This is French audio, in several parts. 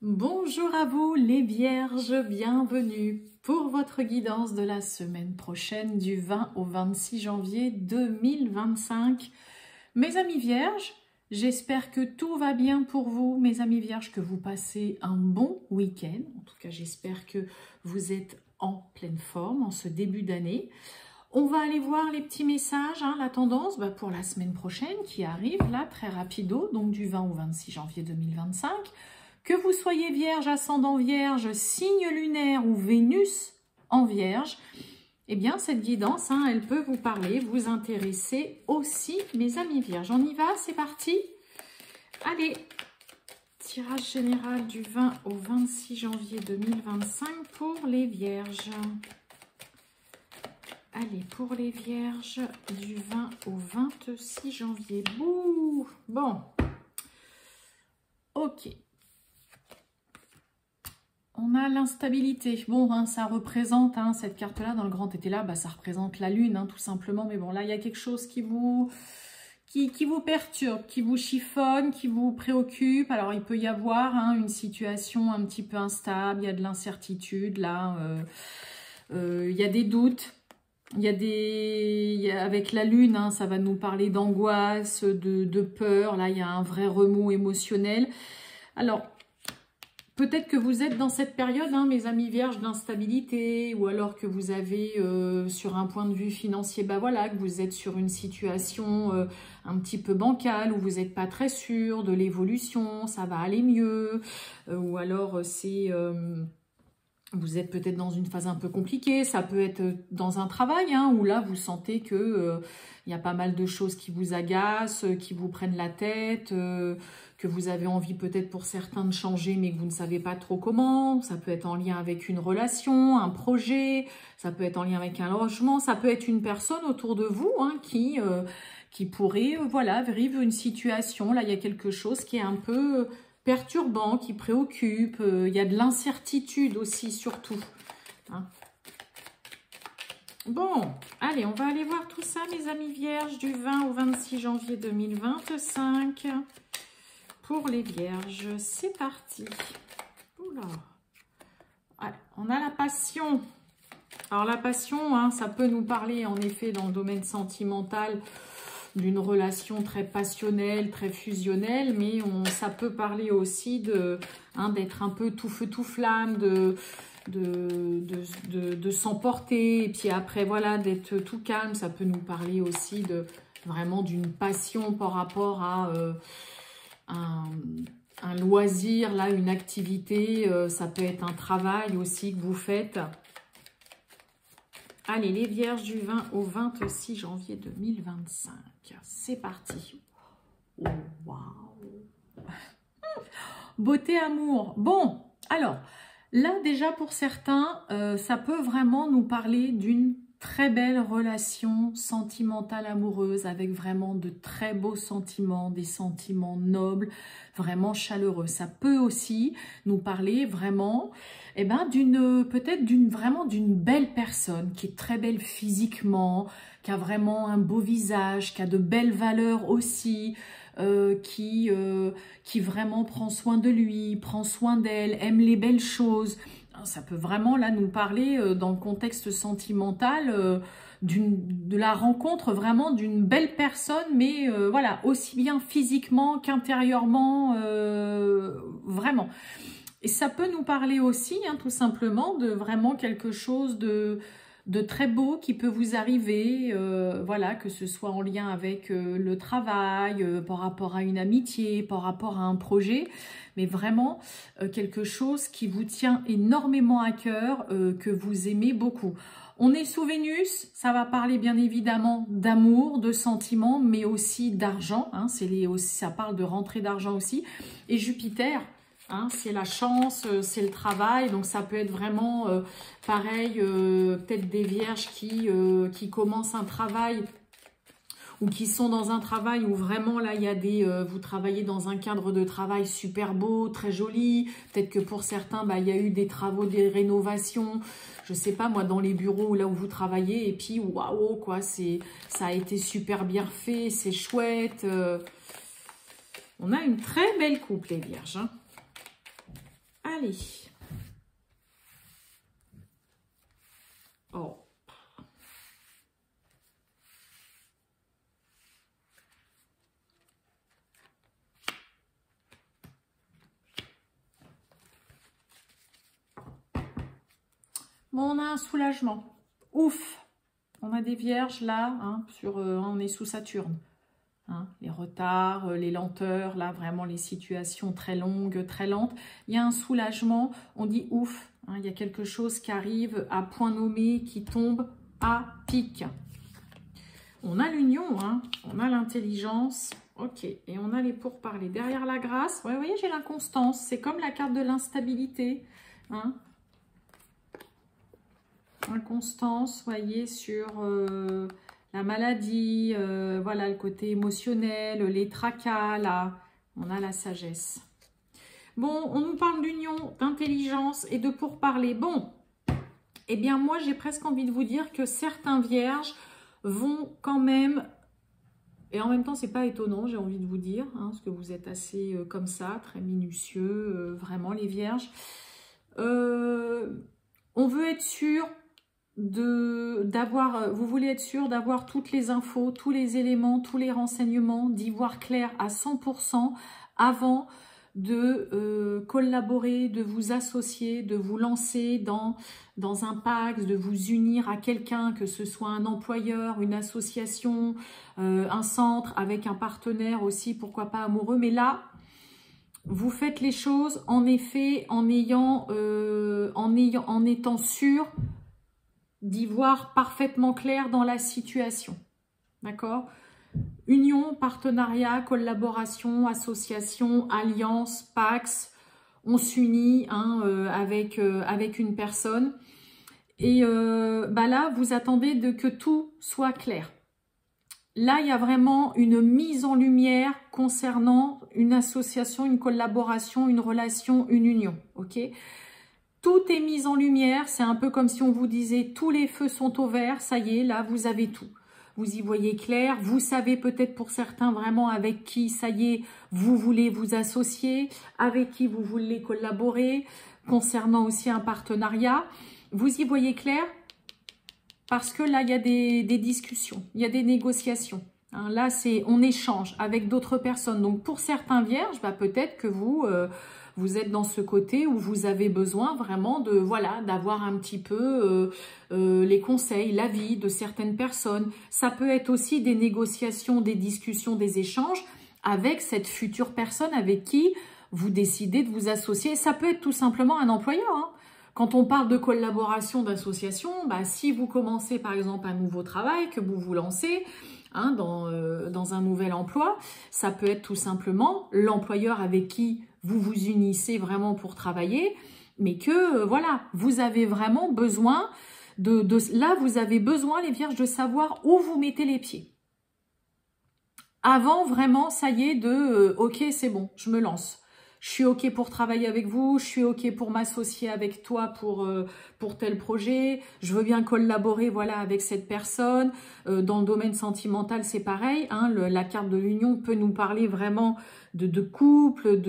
Bonjour à vous les vierges, bienvenue pour votre guidance de la semaine prochaine du 20 au 26 janvier 2025. Mes amis vierges, j'espère que tout va bien pour vous, mes amis vierges, que vous passez un bon week-end. En tout cas, j'espère que vous êtes en pleine forme en ce début d'année. On va aller voir les petits messages, la tendance pour la semaine prochaine qui arrive là très rapido, donc du 20 au 26 janvier 2025. Que vous soyez vierge, ascendant vierge, signe lunaire ou Vénus en vierge, eh bien cette guidance, elle peut vous parler, vous intéresser aussi, mes amis vierges. On y va, c'est parti. Allez, tirage général du 20 au 26 janvier 2025 pour les vierges. Allez, pour les vierges, du 20 au 26 janvier. Bouh! Bon. Ok. On a l'instabilité. Bon, ça représente, cette carte-là, dans le grand été là, ça représente la lune, tout simplement. Mais bon, là, il y a quelque chose qui vous perturbe, qui vous chiffonne, qui vous préoccupe. Alors, il peut y avoir une situation un petit peu instable, il y a de l'incertitude, là. Il y a des doutes. Avec la lune, ça va nous parler d'angoisse, de peur. Là, il y a un vrai remous émotionnel. Alors, peut-être que vous êtes dans cette période, mes amis vierges, d'instabilité, ou alors que vous avez, sur un point de vue financier, que vous êtes sur une situation un petit peu bancale, où vous n'êtes pas très sûr de l'évolution, ça va aller mieux, ou alors vous êtes peut-être dans une phase un peu compliquée, ça peut être dans un travail, où là vous sentez que il y a pas mal de choses qui vous agacent, qui vous prennent la tête, que vous avez envie peut-être pour certains de changer, mais que vous ne savez pas trop comment. Ça peut être en lien avec une relation, un projet, ça peut être en lien avec un logement, ça peut être une personne autour de vous qui pourrait vivre une situation. Là, il y a quelque chose qui est un peu perturbant, qui préoccupe. Il y a de l'incertitude aussi, surtout. Bon, allez, on va aller voir tout ça, mes amis vierges, du 20 au 26 janvier 2025. Pour les vierges, c'est parti. Oula. Allez, on a la passion. Alors la passion, ça peut nous parler en effet dans le domaine sentimental d'une relation très passionnelle, très fusionnelle, mais ça peut parler aussi d'être un peu tout feu tout flamme, de s'emporter, et puis après d'être tout calme. Ça peut nous parler aussi vraiment d'une passion par rapport à un loisir, là, une activité, ça peut être un travail aussi que vous faites. Allez, les vierges du 20 au 26 janvier 2025. C'est parti. Oh, waouh. Beauté, amour. Bon, alors, là, déjà, pour certains, ça peut vraiment nous parler d'une très belle relation sentimentale amoureuse avec vraiment de très beaux sentiments, des sentiments nobles, vraiment chaleureux. Ça peut aussi nous parler vraiment peut-être d'une belle personne qui est très belle physiquement, qui a vraiment un beau visage, qui a de belles valeurs aussi, qui vraiment prend soin de lui, prend soin d'elle, aime les belles choses. Ça peut vraiment là nous parler dans le contexte sentimental de la rencontre vraiment d'une belle personne, mais aussi bien physiquement qu'intérieurement, vraiment. Et ça peut nous parler aussi tout simplement de vraiment quelque chose de très beau qui peut vous arriver, que ce soit en lien avec le travail, par rapport à une amitié, par rapport à un projet, mais vraiment quelque chose qui vous tient énormément à cœur, que vous aimez beaucoup. On est sous Vénus, ça va parler bien évidemment d'amour, de sentiments, mais aussi d'argent, ça parle de rentrée d'argent aussi, et Jupiter, c'est la chance, c'est le travail, donc ça peut être vraiment pareil, peut-être des vierges qui commencent un travail ou qui sont dans un travail où vraiment là il y a vous travaillez dans un cadre de travail super beau, très joli. Peut-être que pour certains il y a eu des travaux, des rénovations, je sais pas moi, dans les bureaux là où vous travaillez, et puis waouh quoi, ça a été super bien fait, c'est chouette. On a une très belle couple les vierges. Allez. Oh. Bon, on a un soulagement. Ouf. On a des vierges là, hein, on est sous Saturne. Hein, les retards, les lenteurs, là, vraiment les situations très longues, très lentes. Il y a un soulagement, on dit ouf. Hein, il y a quelque chose qui arrive à point nommé, qui tombe à pic. On a l'union, hein, on a l'intelligence. Ok, et on a les pourparlers. Derrière la grâce, ouais, vous voyez, j'ai l'inconstance. C'est comme la carte de l'instabilité. Hein. Inconstance, voyez, sur la maladie, voilà, le côté émotionnel, les tracas, là, on a la sagesse. Bon, on nous parle d'union, d'intelligence et de pourparler. Bon, eh bien, moi, j'ai presque envie de vous dire que certains vierges vont quand même, et en même temps, c'est pas étonnant, j'ai envie de vous dire, hein, parce que vous êtes assez comme ça, très minutieux, vraiment, les vierges. On veut être sûr vous voulez être sûr d'avoir toutes les infos, tous les éléments, tous les renseignements, d'y voir clair à 100% avant de collaborer, de vous associer, de vous lancer dans un pacte, de vous unir à quelqu'un, que ce soit un employeur, une association, un centre, avec un partenaire aussi, pourquoi pas amoureux. Mais là, vous faites les choses en effet en étant sûr d'y voir parfaitement clair dans la situation. D'accord? Union, partenariat, collaboration, association, alliance, pax, on s'unit hein, avec une personne. Et là, vous attendez que tout soit clair. Là, il y a vraiment une mise en lumière concernant une association, une collaboration, une relation, une union. Ok? Tout est mis en lumière, c'est un peu comme si on vous disait tous les feux sont au vert, ça y est, là vous avez tout. Vous y voyez clair, vous savez peut-être pour certains vraiment avec qui, ça y est, vous voulez vous associer, avec qui vous voulez collaborer, concernant aussi un partenariat. Vous y voyez clair parce que là il y a des discussions, il y a des négociations. Hein, là on échange avec d'autres personnes. Donc pour certains vierges, peut-être que vous êtes dans ce côté où vous avez besoin vraiment de d'avoir un petit peu les conseils, l'avis de certaines personnes. Ça peut être aussi des négociations, des discussions, des échanges avec cette future personne avec qui vous décidez de vous associer. Ça peut être tout simplement un employeur. Hein. Quand on parle de collaboration, d'association, si vous commencez par exemple un nouveau travail, que vous vous lancez dans un nouvel emploi, ça peut être tout simplement l'employeur avec qui vous vous unissez vraiment pour travailler, mais que vous avez vraiment besoin là, vous avez besoin, les vierges, de savoir où vous mettez les pieds. Avant, vraiment, ça y est, ok, c'est bon, je me lance. Je suis ok pour travailler avec vous, je suis ok pour m'associer avec toi pour tel projet, je veux bien collaborer avec cette personne. Dans le domaine sentimental, c'est pareil, hein, la carte de l'union peut nous parler vraiment de couple,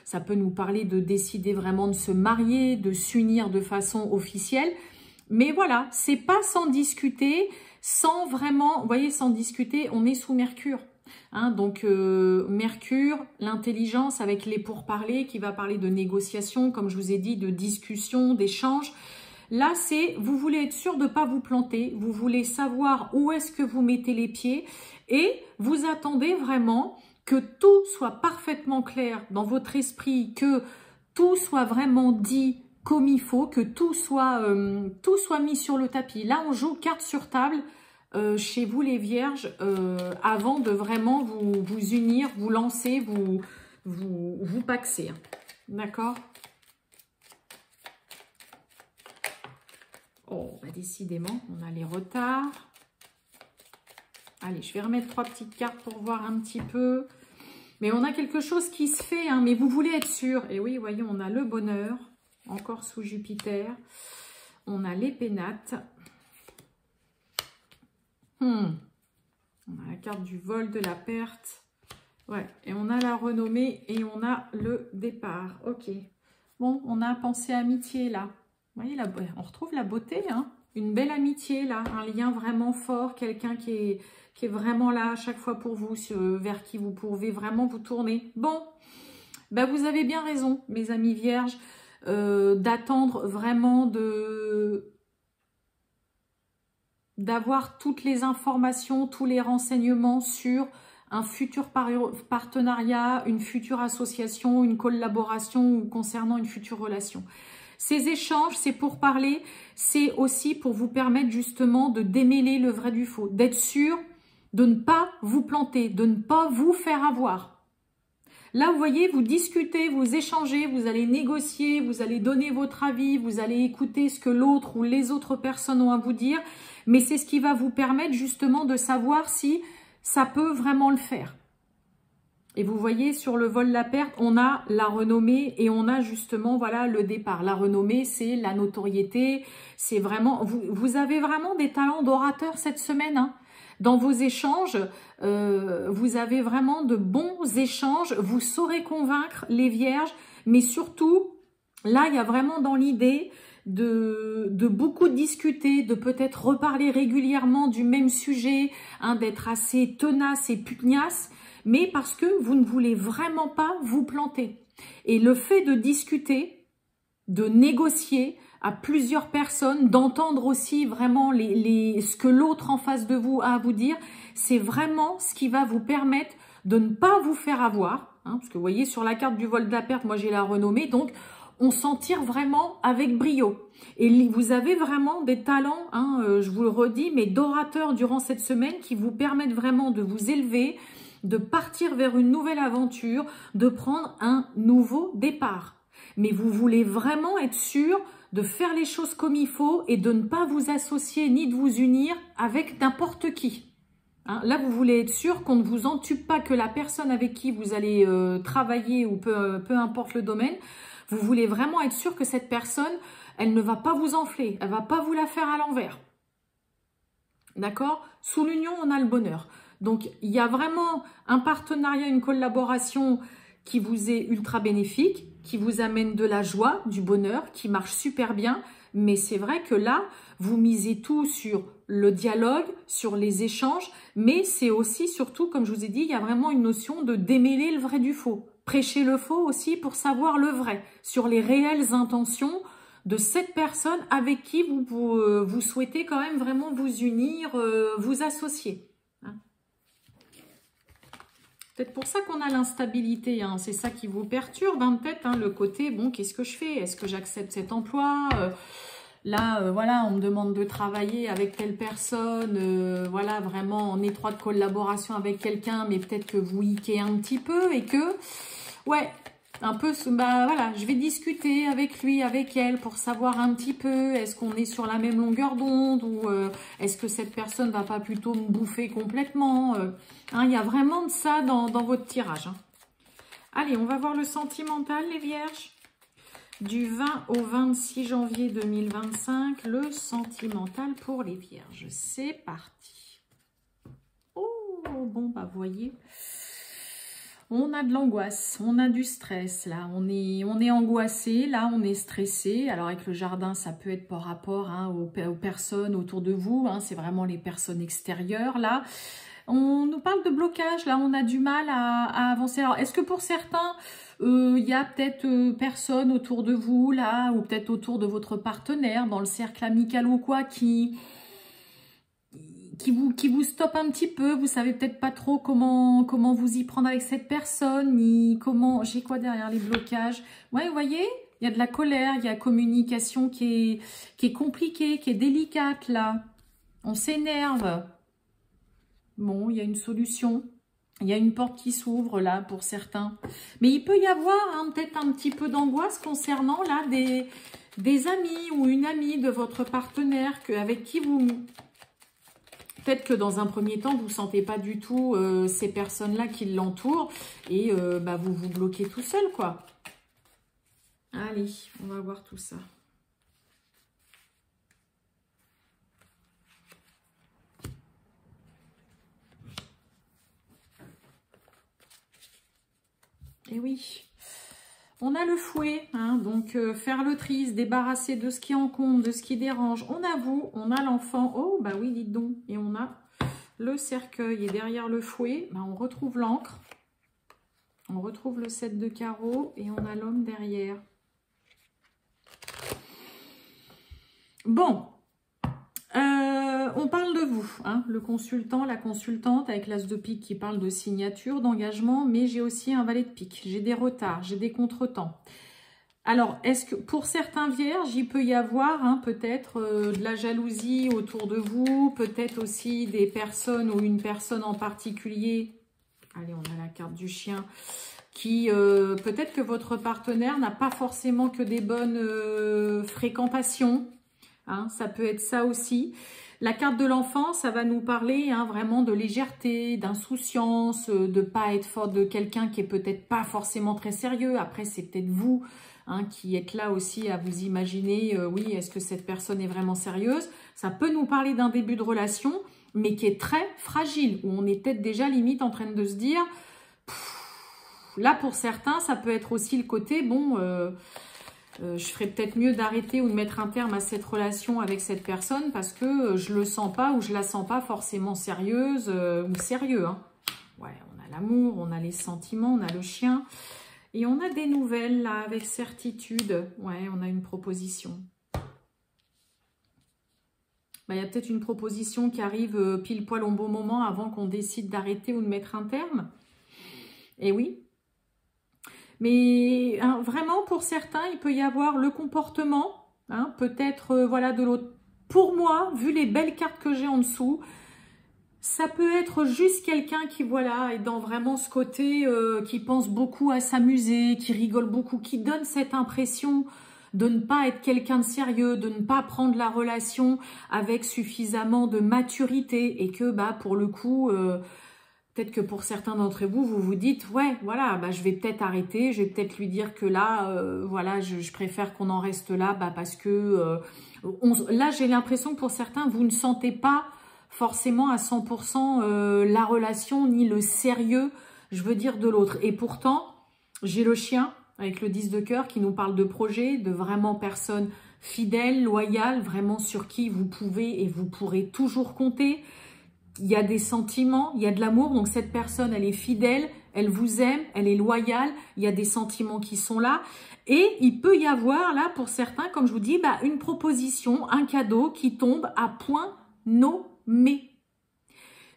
ça peut nous parler de décider vraiment de se marier, de s'unir de façon officielle. Mais voilà, c'est pas sans discuter, sans vraiment, vous voyez, sans discuter, on est sous Mercure. Hein, donc Mercure, l'intelligence avec les pourparlers qui va parler de négociation, comme je vous ai dit, de discussion, d'échange. Là, vous voulez être sûr de ne pas vous planter, vous voulez savoir où est-ce que vous mettez les pieds et vous attendez vraiment que tout soit parfaitement clair dans votre esprit, que tout soit vraiment dit comme il faut, que tout soit mis sur le tapis. Là, on joue carte sur table. Chez vous les vierges, avant de vraiment vous unir, vous lancer, vous paxer. D'accord? Oh, décidément, on a les retards. Allez, je vais remettre 3 petites cartes pour voir un petit peu. Mais on a quelque chose qui se fait, hein, mais vous voulez être sûr. Et oui, voyez, on a le bonheur, encore sous Jupiter. On a les pénates. On a la carte du vol, de la perte. Ouais, et on a la renommée et on a le départ. Ok. Bon, on a pensée amitié là. Vous voyez, on retrouve la beauté, hein. Une belle amitié là, un lien vraiment fort, quelqu'un qui est vraiment là à chaque fois pour vous, vers qui vous pouvez vraiment vous tourner. Bon, ben vous avez bien raison, mes amis vierges, d'attendre vraiment d'avoir toutes les informations, tous les renseignements sur un futur partenariat, une future association, une collaboration ou concernant une future relation. Ces échanges, c'est pour parler, c'est aussi pour vous permettre justement de démêler le vrai du faux, d'être sûr de ne pas vous planter, de ne pas vous faire avoir. Là, vous voyez, vous discutez, vous échangez, vous allez négocier, vous allez donner votre avis, vous allez écouter ce que l'autre ou les autres personnes ont à vous dire, mais c'est ce qui va vous permettre justement de savoir si ça peut vraiment le faire. Et vous voyez, sur le vol la perte, on a la renommée et on a justement, voilà, le départ. La renommée, c'est la notoriété, c'est vraiment... Vous avez vraiment des talents d'orateur cette semaine, hein. Dans vos échanges, vous avez vraiment de bons échanges. Vous saurez convaincre les vierges, mais surtout, là, il y a vraiment dans l'idée de beaucoup discuter, de peut-être reparler régulièrement du même sujet, hein, d'être assez tenace et pugnace, mais parce que vous ne voulez vraiment pas vous planter. Et le fait de discuter, de négocier à plusieurs personnes, d'entendre aussi vraiment ce que l'autre en face de vous a à vous dire, c'est vraiment ce qui va vous permettre de ne pas vous faire avoir. Hein, parce que vous voyez, sur la carte du vol de la perte, moi j'ai la renommée, donc on s'en tire vraiment avec brio. Et vous avez vraiment des talents, hein, je vous le redis, mais d'orateurs durant cette semaine qui vous permettent vraiment de vous élever, de partir vers une nouvelle aventure, de prendre un nouveau départ. Mais vous voulez vraiment être sûr de faire les choses comme il faut et de ne pas vous associer ni de vous unir avec n'importe qui. Hein, là, vous voulez être sûr qu'on ne vous entube pas, que la personne avec qui vous allez travailler ou peu importe le domaine, vous voulez vraiment être sûr que cette personne, elle ne va pas vous enfler, elle ne va pas vous la faire à l'envers. D'accord? Sous l'union, on a le bonheur. Donc, il y a vraiment un partenariat, une collaboration qui vous est ultra bénéfique, qui vous amène de la joie, du bonheur, qui marche super bien. Mais c'est vrai que là, vous misez tout sur le dialogue, sur les échanges, mais c'est aussi, surtout, comme je vous ai dit, il y a vraiment une notion de démêler le vrai du faux. Prêcher le faux aussi pour savoir le vrai, sur les réelles intentions de cette personne avec qui vous souhaitez quand même vraiment vous unir, vous associer. Hein. Peut-être pour ça qu'on a l'instabilité, hein. C'est ça qui vous perturbe, hein, peut-être, hein, le côté, bon, qu'est-ce que je fais? Est-ce que j'accepte cet emploi? Là, voilà, on me demande de travailler avec telle personne, voilà, vraiment en étroite collaboration avec quelqu'un, mais peut-être que vous hiquez un petit peu et que, ouais, un peu, bah voilà, je vais discuter avec lui, avec elle pour savoir un petit peu, est-ce qu'on est sur la même longueur d'onde ou est-ce que cette personne va pas plutôt me bouffer complètement, hein, il y a vraiment de ça dans votre tirage. Hein. Allez, on va voir le sentimental, les vierges. Du 20 au 26 janvier 2025, le sentimental pour les vierges. C'est parti. Oh, bon, bah, vous voyez, on a de l'angoisse, on a du stress, là. On est angoissé, là, on est stressé. Alors, avec le jardin, ça peut être par rapport, hein, aux personnes autour de vous. Hein, c'est vraiment les personnes extérieures, là. On nous parle de blocage, là, on a du mal à avancer. Alors, est-ce que pour certains, il y a peut-être personne autour de vous, là, ou peut-être autour de votre partenaire, dans le cercle amical ou quoi, qui vous stoppe un petit peu, vous savez peut-être pas trop comment vous y prendre avec cette personne, ni comment... J'ai quoi derrière les blocages? Ouais, vous voyez, il y a de la colère, il y a la communication qui est compliquée, qui est délicate, là. On s'énerve. Bon, il y a une solution. Il y a une porte qui s'ouvre là pour certains. Mais il peut y avoir hein, peut-être un petit peu d'angoisse concernant là des amis ou une amie de votre partenaire avec qui vous... Peut-être que dans un premier temps, vous ne sentez pas du tout ces personnes-là qui l'entourent et bah, vous vous bloquez tout seul, quoi. Allez, on va voir tout ça. Et oui, On a le fouet, hein, donc faire le tri, se débarrasser de ce qui encombre, de ce qui dérange. On a vous, on a l'enfant. Oh, bah oui, dites donc. Et on a le cercueil. Et derrière le fouet, bah, on retrouve l'encre. On retrouve le 7 de carreaux et on a l'homme derrière. Bon, on parle de vous, hein, le consultant, la consultante avec l'as de pique qui parle de signature, d'engagement, mais j'ai aussi un valet de pique. J'ai des retards, j'ai des contretemps. Alors, est-ce que pour certains vierges, il peut y avoir hein, peut-être de la jalousie autour de vous, peut-être aussi des personnes ou une personne en particulier. Allez, on a la carte du chien. Qui peut-être que votre partenaire n'a pas forcément que des bonnes fréquentations. Hein, ça peut être ça aussi. La carte de l'enfant, ça va nous parler hein, vraiment de légèreté, d'insouciance, de pas être fort, de quelqu'un qui est peut-être pas forcément très sérieux. Après, c'est peut-être vous hein, qui êtes là aussi à vous imaginer, oui, est-ce que cette personne est vraiment sérieuse? Ça peut nous parler d'un début de relation, mais qui est très fragile, où on est peut-être déjà limite en train de se dire, là pour certains, ça peut être aussi le côté, bon... je ferais peut-être mieux d'arrêter ou de mettre un terme à cette relation avec cette personne parce que je le sens pas ou je la sens pas forcément sérieuse ou sérieux. Hein. Ouais, on a l'amour, on a les sentiments, on a le chien. Et on a des nouvelles là avec certitude. Ouais, on a une proposition. Bah, y a peut-être une proposition qui arrive pile poil au bon moment avant qu'on décide d'arrêter ou de mettre un terme. Et oui. Mais hein, vraiment, pour certains, il peut y avoir le comportement, hein, peut-être voilà, de l'autre. Pour moi, vu les belles cartes que j'ai en dessous, ça peut être juste quelqu'un qui voilà, est dans vraiment ce côté qui pense beaucoup à s'amuser, qui rigole beaucoup, qui donne cette impression de ne pas être quelqu'un de sérieux, de ne pas prendre la relation avec suffisamment de maturité et que bah, pour le coup... peut-être que pour certains d'entre vous, vous vous dites, ouais, voilà, bah, je vais peut-être arrêter, je vais peut-être lui dire que là, voilà, je préfère qu'on en reste là, bah, parce que là, j'ai l'impression que pour certains, vous ne sentez pas forcément à 100% la relation ni le sérieux, je veux dire, de l'autre. Et pourtant, j'ai le chien avec le 10 de cœur qui nous parle de projet, de vraiment personnes fidèles, loyales, vraiment sur qui vous pouvez et vous pourrez toujours compter. Il y a des sentiments, il y a de l'amour, donc cette personne, elle est fidèle, elle vous aime, elle est loyale, il y a des sentiments qui sont là. Et il peut y avoir, là, pour certains, comme je vous dis, bah, une proposition, un cadeau qui tombe à point nommé.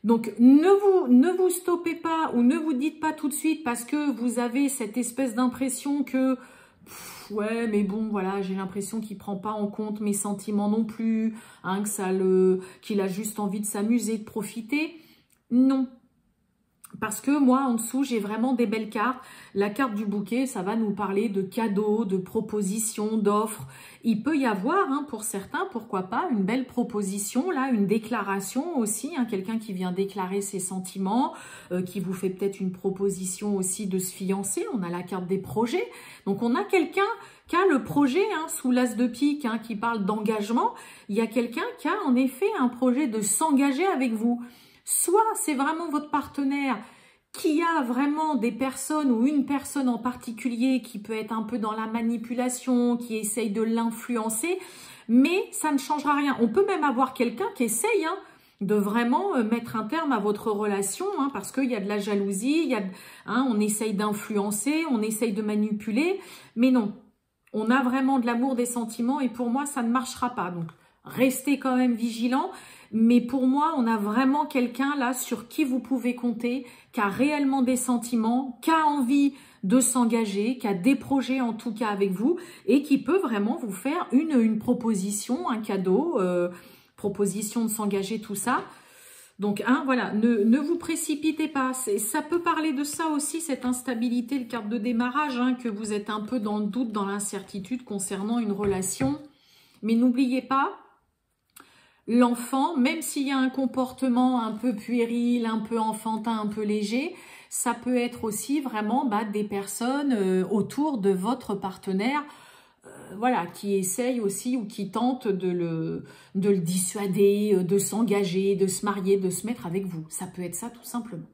Donc, ne vous stoppez pas ou ne vous dites pas tout de suite parce que vous avez cette espèce d'impression que... ouais, mais bon, voilà, j'ai l'impression qu'il prend pas en compte mes sentiments non plus, hein, qu'il a juste envie de s'amuser, de profiter. Non. Parce que moi, en dessous, j'ai vraiment des belles cartes. La carte du bouquet, ça va nous parler de cadeaux, de propositions, d'offres. Il peut y avoir, hein, pour certains, pourquoi pas, une belle proposition, là, une déclaration aussi, hein, quelqu'un qui vient déclarer ses sentiments, qui vous fait peut-être une proposition aussi de se fiancer. On a la carte des projets. Donc, on a quelqu'un qui a le projet, hein, sous l'as de pique, hein, qui parle d'engagement. Il y a quelqu'un qui a en effet un projet de s'engager avec vous. Soit c'est vraiment votre partenaire qui a vraiment des personnes ou une personne en particulier qui peut être un peu dans la manipulation, qui essaye de l'influencer, mais ça ne changera rien. On peut même avoir quelqu'un qui essaye hein, de vraiment mettre un terme à votre relation, hein, parce qu'il y a de la jalousie, on essaye d'influencer, on essaye de manipuler, mais non, on a vraiment de l'amour, des sentiments, et pour moi, ça ne marchera pas. Donc, restez quand même vigilants. Mais pour moi, on a vraiment quelqu'un là sur qui vous pouvez compter, qui a réellement des sentiments, qui a envie de s'engager, qui a des projets en tout cas avec vous et qui peut vraiment vous faire une proposition, un cadeau, proposition de s'engager, tout ça. Donc, hein, voilà, ne vous précipitez pas. Ça peut parler de ça aussi, cette instabilité, le carte de démarrage, hein, que vous êtes un peu dans le doute, dans l'incertitude concernant une relation. Mais n'oubliez pas, l'enfant, même s'il y a un comportement un peu puéril, un peu enfantin, un peu léger, ça peut être aussi vraiment des personnes autour de votre partenaire voilà, qui essayent aussi ou qui tentent de le dissuader, de s'engager, de se marier, de se mettre avec vous. Ça peut être ça tout simplement.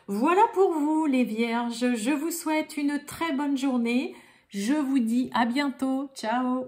Voilà pour vous les vierges, je vous souhaite une très bonne journée. Je vous dis à bientôt. Ciao!